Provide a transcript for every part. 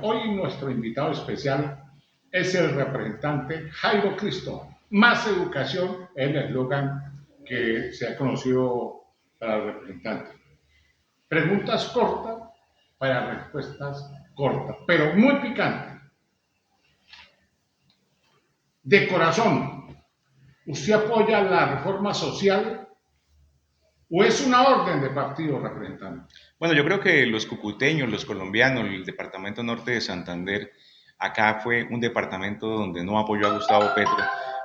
hoy nuestro invitado especial es el representante Jairo Cristo. Más educación es el eslogan que se ha conocido para el representante. Preguntas cortas para respuestas cortas, pero muy picantes. De corazón, ¿usted apoya la reforma social o es una orden de partido, representante? Bueno, yo creo que los cucuteños, los colombianos, el departamento norte de Santander, acá fue un departamento donde no apoyó a Gustavo Petro.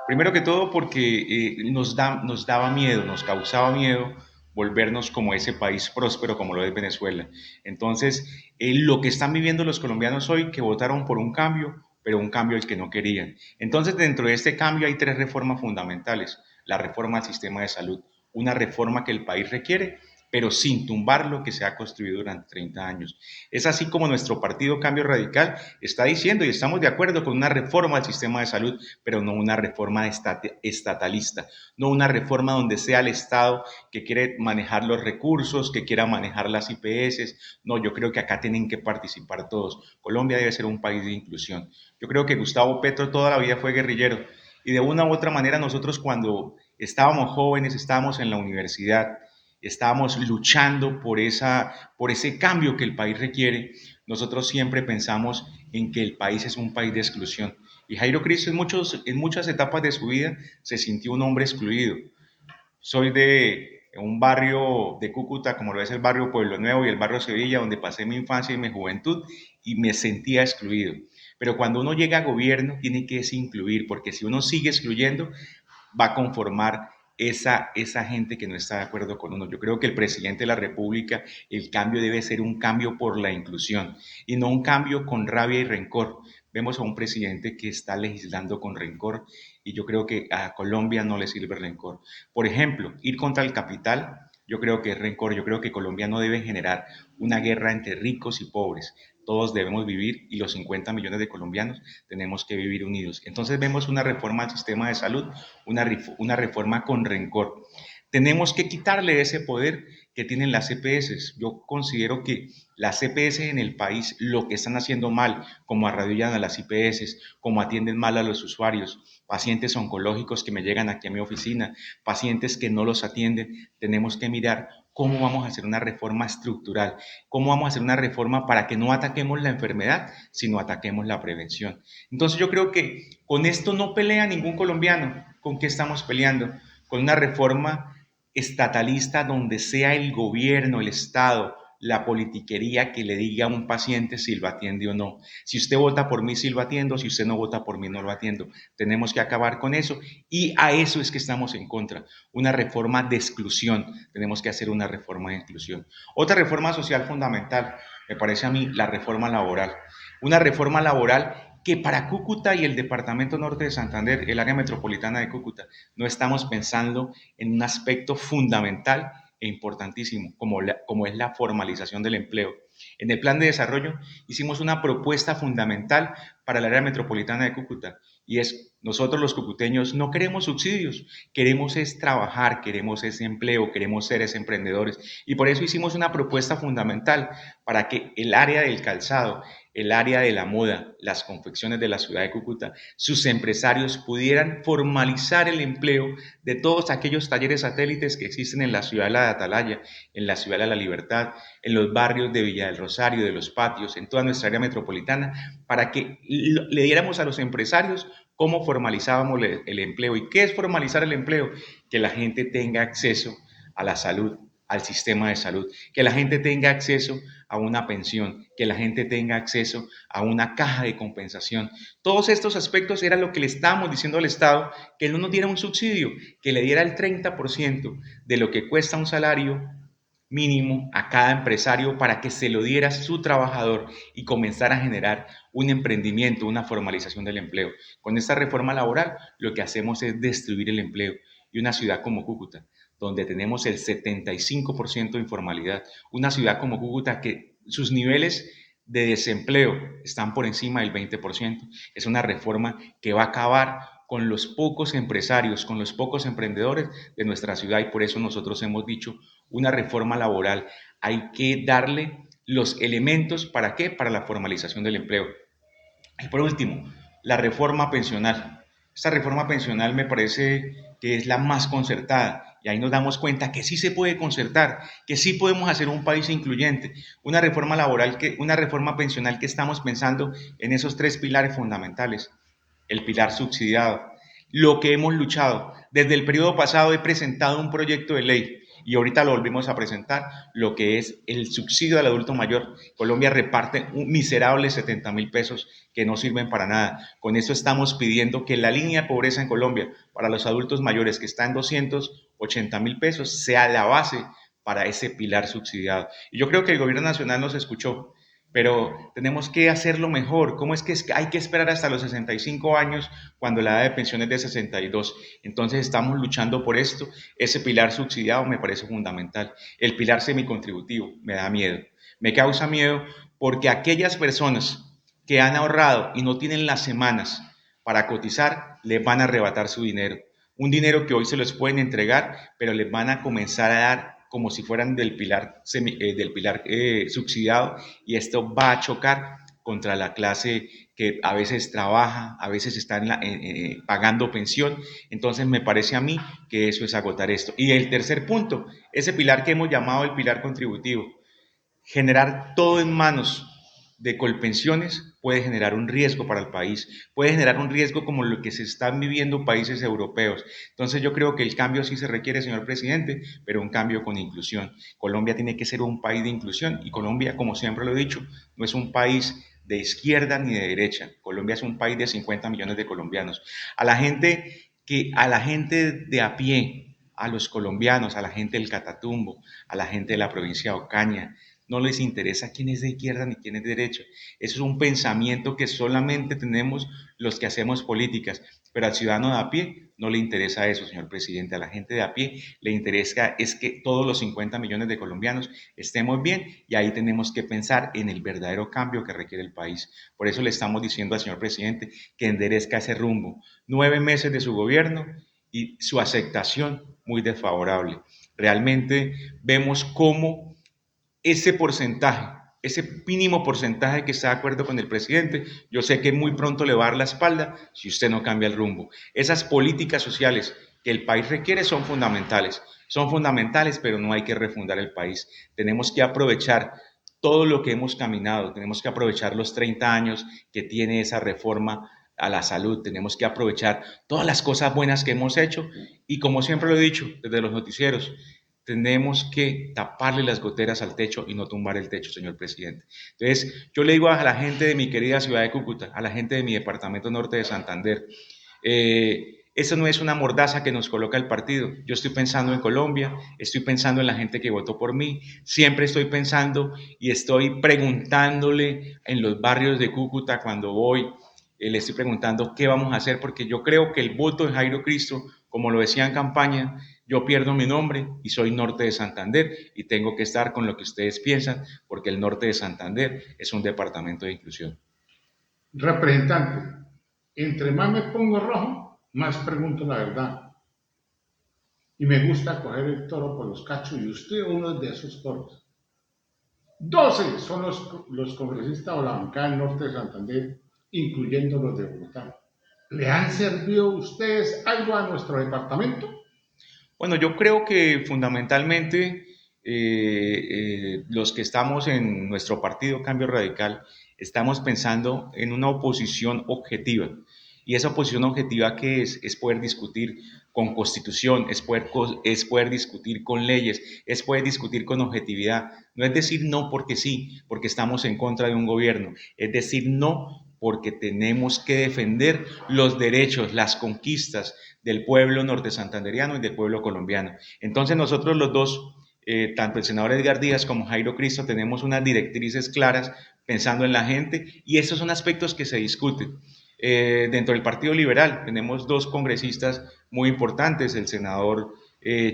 Primero que todo porque nos daba miedo, nos causaba miedo volvernos como ese país próspero como lo es Venezuela. Entonces, lo que están viviendo los colombianos hoy, que votaron por un cambio, pero un cambio el que no querían. Entonces, dentro de este cambio hay tres reformas fundamentales. La reforma al sistema de salud, una reforma que el país requiere, pero sin tumbar lo que se ha construido durante 30 años. Es así como nuestro partido Cambio Radical está diciendo, y estamos de acuerdo con una reforma al sistema de salud, pero no una reforma estatalista, no una reforma donde sea el Estado que quiere manejar los recursos, que quiera manejar las IPS. No, yo creo que acá tienen que participar todos. Colombia debe ser un país de inclusión. Yo creo que Gustavo Petro toda la vida fue guerrillero, y de una u otra manera nosotros cuando estábamos jóvenes, estábamos en la universidad, estábamos luchando por ese cambio que el país requiere, nosotros siempre pensamos en que el país es un país de exclusión. Y Jairo Cristo en muchas etapas de su vida se sintió un hombre excluido. Soy de un barrio de Cúcuta, como lo es el barrio Pueblo Nuevo y el barrio Sevilla, donde pasé mi infancia y mi juventud y me sentía excluido. Pero cuando uno llega a gobierno, tiene que desincluir, porque si uno sigue excluyendo, va a conformar esa gente que no está de acuerdo con uno. Yo creo que el presidente de la República, el cambio debe ser un cambio por la inclusión y no un cambio con rabia y rencor. Vemos a un presidente que está legislando con rencor y yo creo que a Colombia no le sirve rencor. Por ejemplo, ir contra el capital, yo creo que es rencor. Yo creo que Colombia no debe generar una guerra entre ricos y pobres. Todos debemos vivir y los 50 millones de colombianos tenemos que vivir unidos. Entonces vemos una reforma al sistema de salud, una reforma con rencor. Tenemos que quitarle ese poder que tienen las EPS. Yo considero que las EPS en el país lo que están haciendo mal, como arrodillan a las IPS, como atienden mal a los usuarios, pacientes oncológicos que me llegan aquí a mi oficina, pacientes que no los atienden, tenemos que mirar cómo vamos a hacer una reforma estructural, cómo vamos a hacer una reforma para que no ataquemos la enfermedad, sino ataquemos la prevención. Entonces yo creo que con esto no pelea ningún colombiano. ¿Con qué estamos peleando? Con una reforma estatalista donde sea el gobierno, el Estado, la politiquería que le diga a un paciente si lo atiende o no. Si usted vota por mí, sí lo atiendo; si usted no vota por mí, no lo atiendo. Tenemos que acabar con eso y a eso es que estamos en contra. Una reforma de exclusión. Tenemos que hacer una reforma de inclusión. Otra reforma social fundamental, me parece a mí, la reforma laboral. Una reforma laboral que para Cúcuta y el departamento norte de Santander, el área metropolitana de Cúcuta, no estamos pensando en un aspecto fundamental e importantísimo, como es la formalización del empleo. En el plan de desarrollo hicimos una propuesta fundamental para el área metropolitana de Cúcuta, y es: nosotros los cucuteños no queremos subsidios, queremos es trabajar, queremos ese empleo, queremos ser ese emprendedores, y por eso hicimos una propuesta fundamental para que el área del calzado, el área de la moda, las confecciones de la ciudad de Cúcuta, sus empresarios pudieran formalizar el empleo de todos aquellos talleres satélites que existen en la ciudad de la Atalaya, en la ciudad de la Libertad, en los barrios de Villa del Rosario, de Los Patios, en toda nuestra área metropolitana, para que le diéramos a los empresarios cómo formalizábamos el empleo. ¿Y qué es formalizar el empleo? Que la gente tenga acceso a la salud, al sistema de salud, que la gente tenga acceso a una pensión, que la gente tenga acceso a una caja de compensación. Todos estos aspectos eran lo que le estábamos diciendo al Estado, que no nos diera un subsidio, que le diera el 30% de lo que cuesta un salario mínimo a cada empresario para que se lo diera a su trabajador y comenzar a generar un emprendimiento, una formalización del empleo. Con esta reforma laboral lo que hacemos es destruir el empleo, y una ciudad como Cúcuta, donde tenemos el 75% de informalidad, una ciudad como Cúcuta que sus niveles de desempleo están por encima del 20%, es una reforma que va a acabar con los pocos empresarios, con los pocos emprendedores de nuestra ciudad, y por eso nosotros hemos dicho una reforma laboral. Hay que darle los elementos, ¿para qué? Para la formalización del empleo. Y por último, la reforma pensional. Esta reforma pensional me parece que es la más concertada y ahí nos damos cuenta que sí se puede concertar, que sí podemos hacer un país incluyente, una reforma laboral, una reforma pensional que estamos pensando en esos tres pilares fundamentales. El pilar subsidiado, lo que hemos luchado. Desde el periodo pasado he presentado un proyecto de ley y ahorita lo volvimos a presentar, lo que es el subsidio al adulto mayor. Colombia reparte un miserable 70.000 pesos que no sirven para nada. Con eso estamos pidiendo que la línea de pobreza en Colombia para los adultos mayores, que está en 280.000 pesos, sea la base para ese pilar subsidiado. Y yo creo que el gobierno nacional nos escuchó, pero tenemos que hacerlo mejor. ¿Cómo es que hay que esperar hasta los 65 años cuando la edad de pensión es de 62? Entonces estamos luchando por esto. Ese pilar subsidiado me parece fundamental. El pilar semicontributivo me da miedo. Me causa miedo porque aquellas personas que han ahorrado y no tienen las semanas para cotizar, les van a arrebatar su dinero. Un dinero que hoy se los pueden entregar, pero les van a comenzar a dar como si fueran del pilar subsidiado, y esto va a chocar contra la clase que a veces trabaja, a veces está pagando pensión. Entonces me parece a mí que eso es agotar esto. Y el tercer punto, ese pilar que hemos llamado el pilar contributivo, generar todo en manos de Colpensiones puede generar un riesgo para el país, puede generar un riesgo como lo que se están viviendo países europeos. Entonces yo creo que el cambio sí se requiere, señor presidente, pero un cambio con inclusión. Colombia tiene que ser un país de inclusión y Colombia, como siempre lo he dicho, no es un país de izquierda ni de derecha. Colombia es un país de 50 millones de colombianos. A la gente de a pie, a los colombianos, a la gente del Catatumbo, a la gente de la provincia de Ocaña, no les interesa quién es de izquierda ni quién es de derecha. Eso es un pensamiento que solamente tenemos los que hacemos políticas, pero al ciudadano de a pie no le interesa eso, señor presidente. A la gente de a pie le interesa es que todos los 50 millones de colombianos estemos bien, y ahí tenemos que pensar en el verdadero cambio que requiere el país. Por eso le estamos diciendo al señor presidente que enderezca ese rumbo. 9 meses de su gobierno y su aceptación muy desfavorable. Realmente vemos cómo ese porcentaje, ese mínimo porcentaje que está de acuerdo con el presidente, yo sé que muy pronto le va a dar la espalda si usted no cambia el rumbo. Esas políticas sociales que el país requiere son fundamentales, pero no hay que refundar el país. Tenemos que aprovechar todo lo que hemos caminado, tenemos que aprovechar los 30 años que tiene esa reforma a la salud, tenemos que aprovechar todas las cosas buenas que hemos hecho y, como siempre lo he dicho desde los noticieros, tenemos que taparle las goteras al techo y no tumbar el techo, señor presidente. Entonces, yo le digo a la gente de mi querida ciudad de Cúcuta, a la gente de mi departamento norte de Santander, eso no es una mordaza que nos coloca el partido. Yo estoy pensando en Colombia, estoy pensando en la gente que votó por mí, siempre estoy pensando y estoy preguntándole en los barrios de Cúcuta cuando voy, le estoy preguntando qué vamos a hacer, porque yo creo que el voto de Jairo Cristo, como lo decía en campaña, yo pierdo mi nombre y soy norte de Santander y tengo que estar con lo que ustedes piensan, porque el norte de Santander es un departamento de inclusión. Representante, entre más me pongo rojo, más pregunto la verdad. Y me gusta coger el toro por los cachos y usted uno de esos toros. 12 son los congresistas o la bancada del norte de Santander, incluyendo los de Bogotá. ¿Le han servido ustedes algo a nuestro departamento? Bueno, yo creo que fundamentalmente los que estamos en nuestro partido Cambio Radical estamos pensando en una oposición objetiva. Y esa oposición objetiva, ¿qué es poder discutir con constitución, es poder discutir con leyes, es poder discutir con objetividad. No es decir no porque sí, porque estamos en contra de un gobierno, es decir no porque tenemos que defender los derechos, las conquistas del pueblo norte santanderiano y del pueblo colombiano. Entonces nosotros los dos, tanto el senador Edgar Díaz como Jairo Cristo, tenemos unas directrices claras pensando en la gente, y esos son aspectos que se discuten. Dentro del Partido Liberal tenemos dos congresistas muy importantes, el senador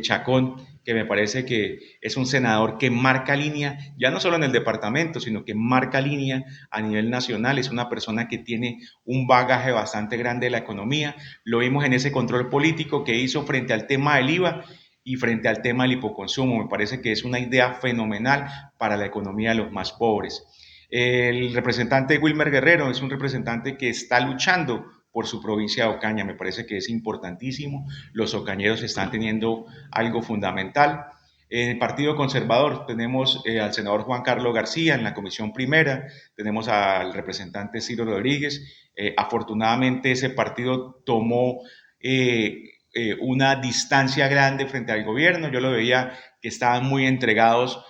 Chacón, que me parece que es un senador que marca línea, ya no solo en el departamento, sino que marca línea a nivel nacional. Es una persona que tiene un bagaje bastante grande de la economía. Lo vimos en ese control político que hizo frente al tema del IVA. y frente al tema del hipoconsumo. Me parece que es una idea fenomenal para la economía de los más pobres. El representante Wilmer Guerrero es un representante que está luchando por su provincia de Ocaña. Me parece que es importantísimo. Los ocañeros están teniendo algo fundamental. En el Partido Conservador tenemos al senador Juan Carlos García en la Comisión Primera, tenemos al representante Ciro Rodríguez. Afortunadamente ese partido tomó una distancia grande frente al gobierno. Yo lo veía que estaban muy entregados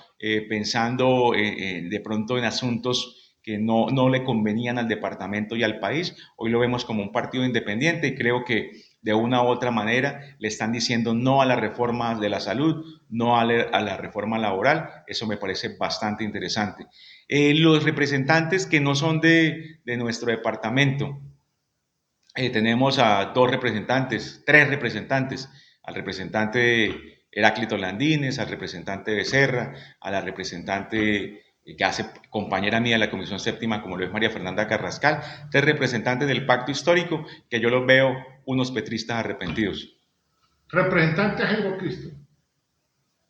pensando de pronto en asuntos que no le convenían al departamento y al país. Hoy lo vemos como un partido independiente y creo que de una u otra manera le están diciendo no a la reforma de la salud, no a la reforma laboral. Eso me parece bastante interesante. Los representantes que no son de nuestro departamento, tenemos a dos representantes, tres representantes, al representante Heráclito Landines, al representante Becerra, a la representante que hace compañera mía de la Comisión Séptima, como lo es María Fernanda Carrascal, tres representantes del pacto histórico, que yo los veo unos petristas arrepentidos. Representante Jairo Cristo,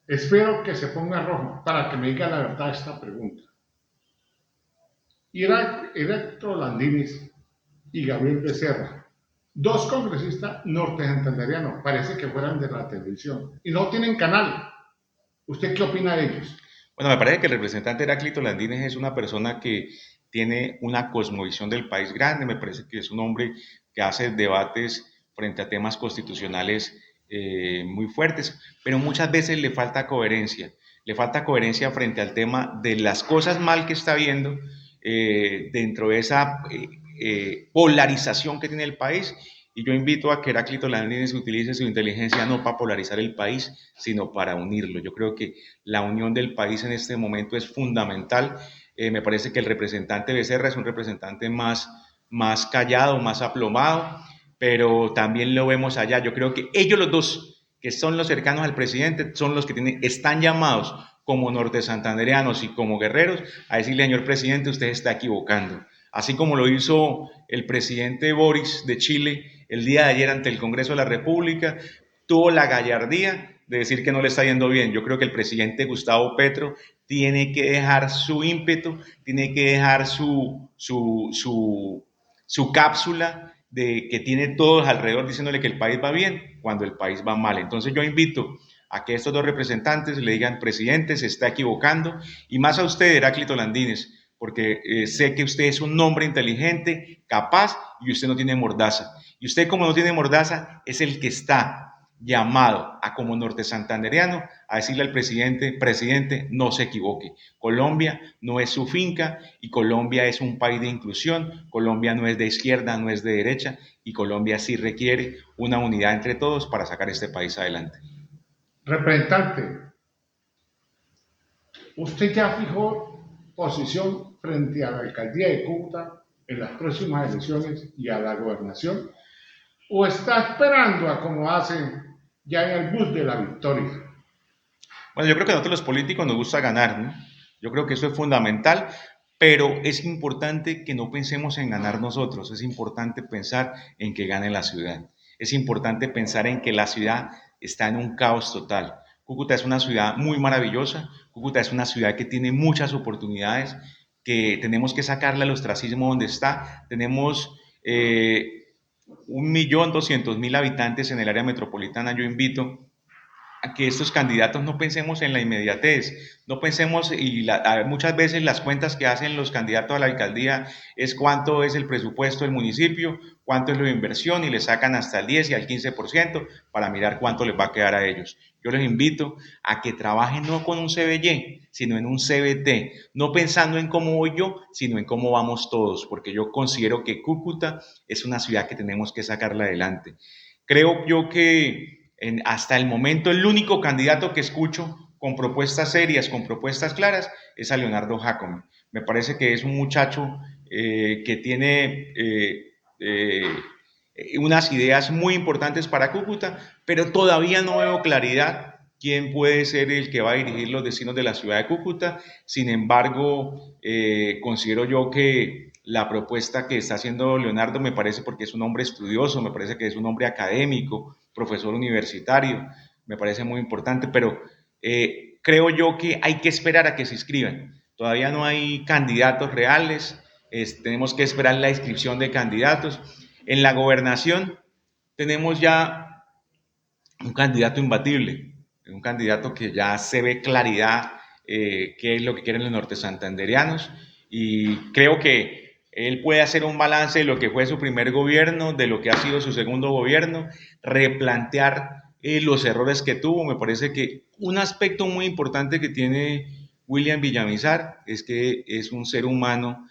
espero que se ponga rojo para que me diga la verdad esta pregunta. Heráclito Landines y Gabriel Becerra, dos congresistas norte-santanderianos, parece que fueran de la televisión y no tienen canal. ¿Usted qué opina de ellos? Bueno, me parece que el representante Heráclito Landines es una persona que tiene una cosmovisión del país grande, me parece que es un hombre que hace debates frente a temas constitucionales muy fuertes, pero muchas veces le falta coherencia frente al tema de las cosas mal que está viendo dentro de esa polarización que tiene el país. Y yo invito a que Heráclito Landines utilice su inteligencia no para polarizar el país, sino para unirlo. Yo creo que la unión del país en este momento es fundamental. Me parece que el representante Becerra es un representante más callado, más aplomado, pero también lo vemos allá. Yo creo que ellos los dos, que son los cercanos al presidente, son los que están llamados como norte santandereanos y como guerreros a decirle, señor presidente, usted está equivocando. Así como lo hizo el presidente Boris de Chile el día de ayer ante el Congreso de la República, tuvo la gallardía de decir que no le está yendo bien. Yo creo que el presidente Gustavo Petro tiene que dejar su ímpetu, tiene que dejar su cápsula de que tiene todos alrededor diciéndole que el país va bien cuando el país va mal. Entonces yo invito a que estos dos representantes le digan, presidente, se está equivocando, y más a usted, Heráclito Landines, porque sé que usted es un hombre inteligente, capaz, y usted no tiene mordaza. Y usted, como no tiene mordaza, es el que está llamado a, como norte santandereano, a decirle al presidente, presidente, no se equivoque. Colombia no es su finca y Colombia es un país de inclusión. Colombia no es de izquierda, no es de derecha, y Colombia sí requiere una unidad entre todos para sacar este país adelante. Representante, usted ya fijó posición frente a la alcaldía de Cúcuta en las próximas elecciones y a la gobernación, o está esperando a como hacen ya en el bus de la victoria. Bueno, yo creo que a nosotros los políticos nos gusta ganar, ¿no? Yo creo que eso es fundamental, pero es importante que no pensemos en ganar nosotros, es importante pensar en que gane la ciudad, es importante pensar en que la ciudad está en un caos total. Cúcuta es una ciudad muy maravillosa, Cúcuta es una ciudad que tiene muchas oportunidades, que tenemos que sacarle al ostracismo donde está. Tenemos 1.200.000 habitantes en el área metropolitana. Yo invito a que estos candidatos no pensemos en la inmediatez, no pensemos, muchas veces las cuentas que hacen los candidatos a la alcaldía es cuánto es el presupuesto del municipio, cuánto es la inversión, y le sacan hasta el 10 y al 15% para mirar cuánto les va a quedar a ellos. Yo les invito a que trabajen no con un CBY, sino en un CBT, no pensando en cómo voy yo, sino en cómo vamos todos, porque yo considero que Cúcuta es una ciudad que tenemos que sacarla adelante. Creo yo que hasta el momento el único candidato que escucho con propuestas serias, con propuestas claras, es a Leonardo Jácome. Me parece que es un muchacho que tiene unas ideas muy importantes para Cúcuta, pero todavía no veo claridad quién puede ser el que va a dirigir los destinos de la ciudad de Cúcuta. Sin embargo, considero yo que la propuesta que está haciendo Leonardo me parece, porque es un hombre estudioso, me parece que es un hombre académico, profesor universitario, me parece muy importante, pero creo yo que hay que esperar a que se inscriban. Todavía no hay candidatos reales, tenemos que esperar la inscripción de candidatos. En la gobernación tenemos ya un candidato imbatible, un candidato que ya se ve claridad qué es lo que quieren los nortesantanderianos y creo que él puede hacer un balance de lo que fue su primer gobierno, de lo que ha sido su segundo gobierno, replantear los errores que tuvo. Me parece que un aspecto muy importante que tiene William Villamizar es que es un ser humano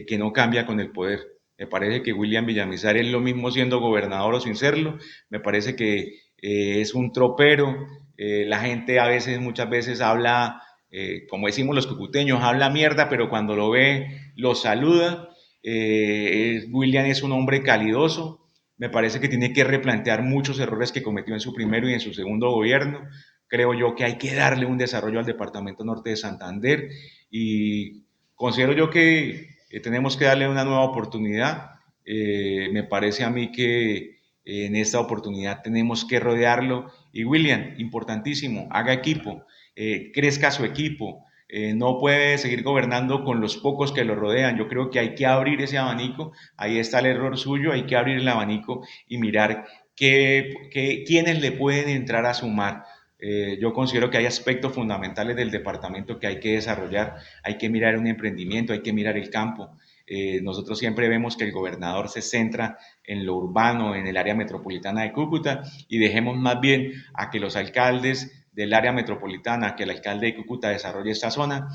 que no cambia con el poder. Me parece que William Villamizar es lo mismo siendo gobernador o sin serlo. Me parece que es un tropero. La gente a veces, muchas veces habla, como decimos los cucuteños, habla mierda, pero cuando lo ve, lo saluda. William es un hombre calidoso. Me parece que tiene que replantear muchos errores que cometió en su primero y en su segundo gobierno. Creo yo que hay que darle un desarrollo al Departamento Norte de Santander y considero yo que tenemos que darle una nueva oportunidad. Me parece a mí que en esta oportunidad tenemos que rodearlo. Y William, importantísimo, haga equipo, crezca su equipo. No puede seguir gobernando con los pocos que lo rodean. Yo creo que hay que abrir ese abanico. Ahí está el error suyo. Hay que abrir el abanico y mirar quiénes le pueden entrar a sumar. Yo considero que hay aspectos fundamentales del departamento que hay que desarrollar. Hay que mirar un emprendimiento, hay que mirar el campo. Nosotros siempre vemos que el gobernador se centra en lo urbano, en el área metropolitana de Cúcuta, y dejemos más bien a que los alcaldes del área metropolitana, que el alcalde de Cúcuta desarrolle esta zona.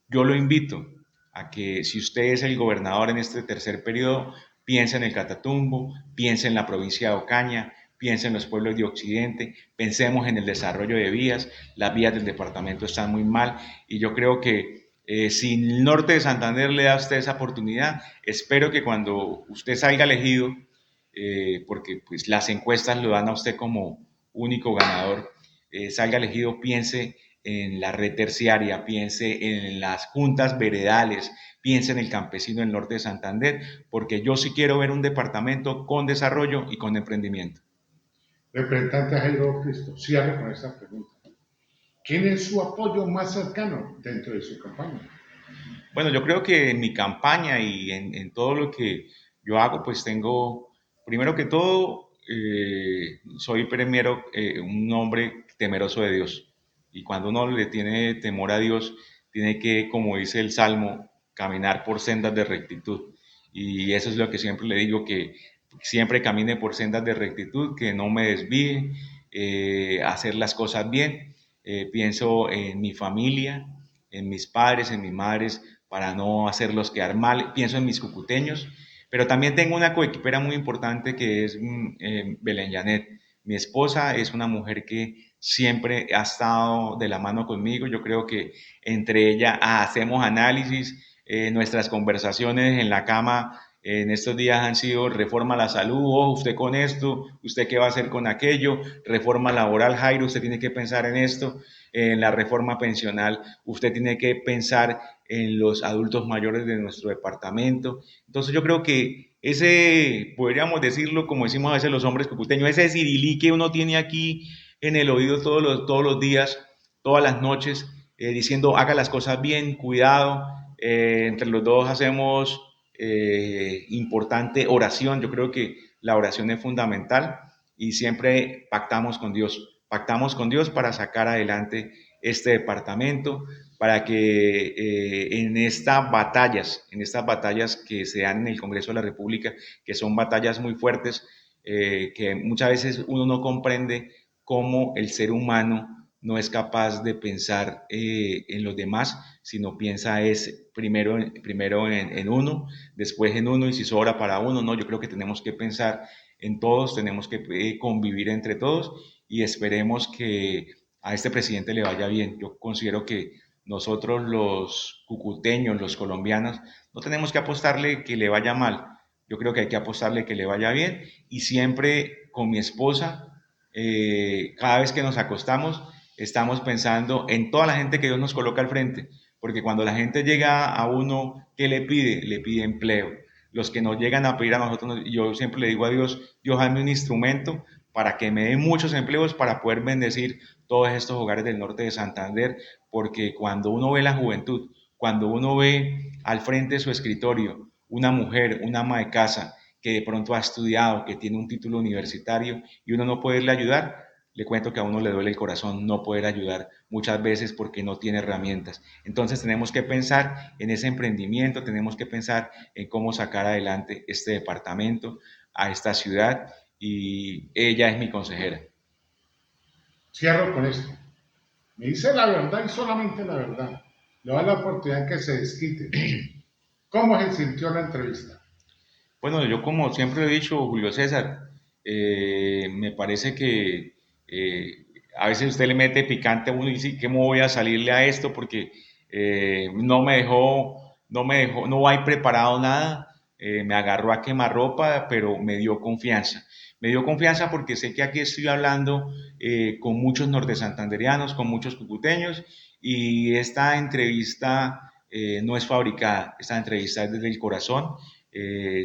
Yo lo invito a que si usted es el gobernador en este tercer periodo, piense en el Catatumbo, piense en la provincia de Ocaña, piense en los pueblos de Occidente, pensemos en el desarrollo de vías. Las vías del departamento están muy mal y yo creo que si el norte de Santander le da a usted esa oportunidad, espero que cuando usted salga elegido, porque pues las encuestas lo dan a usted como único ganador, salga elegido, piense en la red terciaria, piense en las juntas veredales, piense en el campesino del norte de Santander, porque yo sí quiero ver un departamento con desarrollo y con emprendimiento. Representante Jairo Cristo, cierre con esta pregunta. ¿Quién es su apoyo más cercano dentro de su campaña? Bueno, yo creo que en mi campaña y en todo lo que yo hago, pues tengo, primero que todo, soy primero un hombre temeroso de Dios. Y cuando uno le tiene temor a Dios, tiene que, como dice el Salmo, caminar por sendas de rectitud. Y eso es lo que siempre le digo, que siempre camine por sendas de rectitud, que no me desvíe, hacer las cosas bien. Pienso en mi familia, en mis padres, en mis madres, para no hacerlos quedar mal. Pienso en mis cucuteños, pero también tengo una coequipera muy importante que es Belén Janet. Mi esposa es una mujer que siempre ha estado de la mano conmigo. Yo creo que entre ella hacemos análisis, nuestras conversaciones en la cama en estos días han sido reforma a la salud, oh, usted con esto, usted qué va a hacer con aquello, reforma laboral, Jairo, usted tiene que pensar en esto, en la reforma pensional, usted tiene que pensar en los adultos mayores de nuestro departamento. Entonces yo creo que ese, podríamos decirlo como decimos a veces los hombres cucuteños, ese cirilí que uno tiene aquí en el oído todos los días, todas las noches, diciendo haga las cosas bien, cuidado, entre los dos hacemos importante oración. Yo creo que la oración es fundamental y siempre pactamos con Dios para sacar adelante este departamento, para que en estas batallas que se dan en el Congreso de la República, que son batallas muy fuertes, que muchas veces uno no comprende cómo el ser humano no es capaz de pensar en los demás, sino piensa es primero en uno, después en uno y si sobra para uno, no, yo creo que tenemos que pensar en todos, tenemos que convivir entre todos y esperemos que a este presidente le vaya bien. Yo considero que nosotros los cucuteños, los colombianos, no tenemos que apostarle que le vaya mal. Yo creo que hay que apostarle que le vaya bien y siempre con mi esposa, cada vez que nos acostamos, estamos pensando en toda la gente que Dios nos coloca al frente, porque cuando la gente llega a uno, ¿qué le pide? Le pide empleo. Los que nos llegan a pedir a nosotros, yo siempre le digo a Dios, Dios, hazme un instrumento para que me den muchos empleos para poder bendecir todos estos hogares del norte de Santander, porque cuando uno ve la juventud, cuando uno ve al frente de su escritorio una mujer, una ama de casa que de pronto ha estudiado, que tiene un título universitario y uno no puede ayudar, le cuento que a uno le duele el corazón no poder ayudar muchas veces porque no tiene herramientas. Entonces tenemos que pensar en ese emprendimiento, tenemos que pensar en cómo sacar adelante este departamento, a esta ciudad, y ella es mi consejera. Cierro con esto. Me dice la verdad y solamente la verdad. Le da la oportunidad que se desquite. ¿Cómo se sintió la entrevista? Bueno, yo como siempre he dicho, Julio César, me parece que a veces usted le mete picante a uno y dice, ¿cómo voy a salirle a esto? Porque no hay preparado nada, me agarró a quemarropa, pero me dio confianza. Me dio confianza porque sé que aquí estoy hablando con muchos norte-santanderianos, con muchos cucuteños, y esta entrevista no es fabricada, esta entrevista es desde el corazón.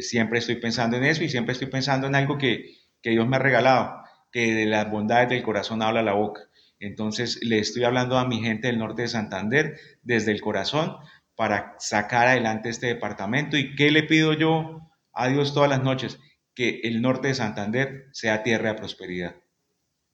Siempre estoy pensando en eso y siempre estoy pensando en algo que Dios me ha regalado, que de las bondades del corazón habla la boca. Entonces le estoy hablando a mi gente del norte de Santander desde el corazón para sacar adelante este departamento. ¿Y qué le pido yo a Dios todas las noches? Que el norte de Santander sea tierra de prosperidad.